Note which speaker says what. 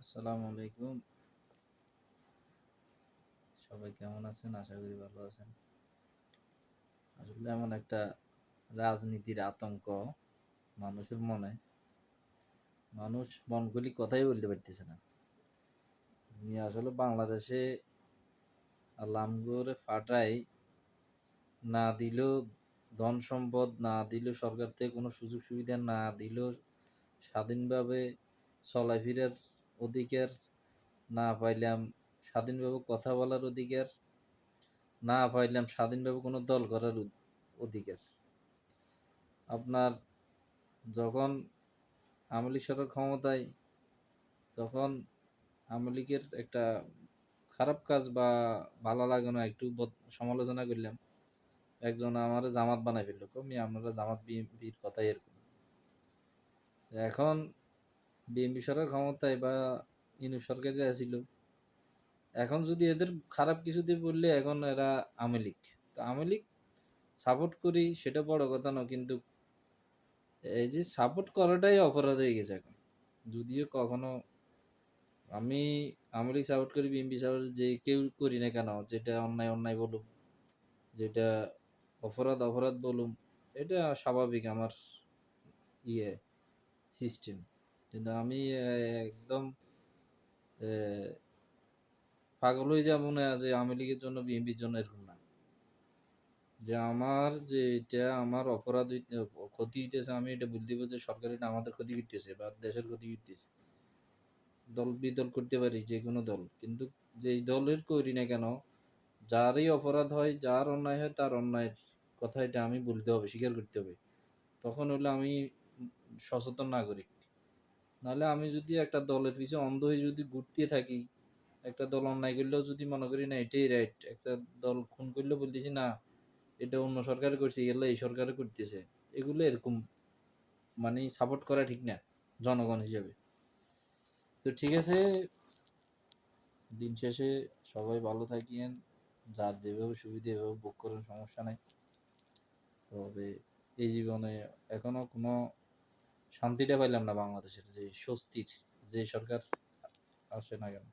Speaker 1: আসসালামু আলাইকুম। সবাই কেমন আছেন? আশা করি ভালো আছেন। আসলে এমন একটা রাজনীতির আতঙ্ক মানুষের মনে। মানুষ মন খুলে কথাই বলতে পারতেছে না। আসলে বাংলাদেশে আল্লাহ আমগরে ফাটায় না দিলেও ধন সম্পদ না দিলেও সরকার থেকে কোনো সুযোগ সুবিধা না দিলেও স্বাধীনভাবে চলাফেরার অধিকার না পাইলাম, স্বাধীনভাবে কথা বলার অধিকার না পাইলাম, স্বাধীনভাবে কোনো দল করার অধিকার। আপনার যখন আওয়ামী লীগ সরকার ক্ষমতায়, তখন আওয়ামী লীগের একটা খারাপ কাজ বা ভালো লাগে না, একটু সমালোচনা করলাম। একজন আমার জামাত বানাই ফেললো, কমি আমরা জামাত বিএনপির কথাই এরকম। এখন বিএনপি সরকার ক্ষমতায় বা ইনু সরকারে আসিল, এখন যদি এদের খারাপ কিছু দিয়ে বললে এখন এরা আওয়ামী লীগ। তো আওয়ামী লীগ সাপোর্ট করি সেটা বড় কথা না, কিন্তু এই যে সাপোর্ট করাটাই অপরাধ হয়ে গেছে এখন। যদিও কখনো আমি আওয়ামী লীগ সাপোর্ট করি, বিএনপি সাপোর্ট, যে কেউ করি না কেন, যেটা অন্যায় অন্যায় বলুম, যেটা অপরাধ অপরাধ বলুম, এটা স্বাভাবিক আমার ইয়ে সিস্টেম। কিন্তু আমি একদম পাগল হয়ে যাবো না যে আওয়ামী লীগের জন্য বিএনপির জন্য, এরকম না। যে আমার যে এটা আমার অপরাধ ক্ষতি হইতেছে, আমি এটা বুঝতে পারছি যে সরকার এটা আমাদের ক্ষতি করতেছে বা দেশের ক্ষতি করতেছে। দল বিদল করতে পারি, যে কোনো দল, কিন্তু যেই দলের করি না কেন, যারই অপরাধ হয়, যার অন্যায় হয়, তার অন্যায়ের কথা এটা আমি বলতে হবে, স্বীকার করতে হবে। তখন হলো আমি সচেতন নাগরিক। নাহলে আমি যদি একটা দলের পিছনে অন্ধ হয়ে যদি ঘুরতে থাকি, একটা দল অন্যায় করলেও যদি মনে করি না এটাই রাইট, একটা দল খুন করলেও বলতেছি না এটা অন্য সরকারে করছে, এগুলো এই সরকারে করতেছে, এগুলো এরকম মানে সাপোর্ট করা ঠিক না জনগণ হিসেবে। তো ঠিক আছে, দিন শেষে সবাই ভালো থাকিয়েন, যার যেভাবে সুবিধা এভাবে ভোগ করেন, সমস্যা নাই। তবে এই জীবনে এখনো কোনো শান্তিটা পাইলাম না বাংলাদেশের, যে স্বস্তির, যে সরকার আসে না কেন।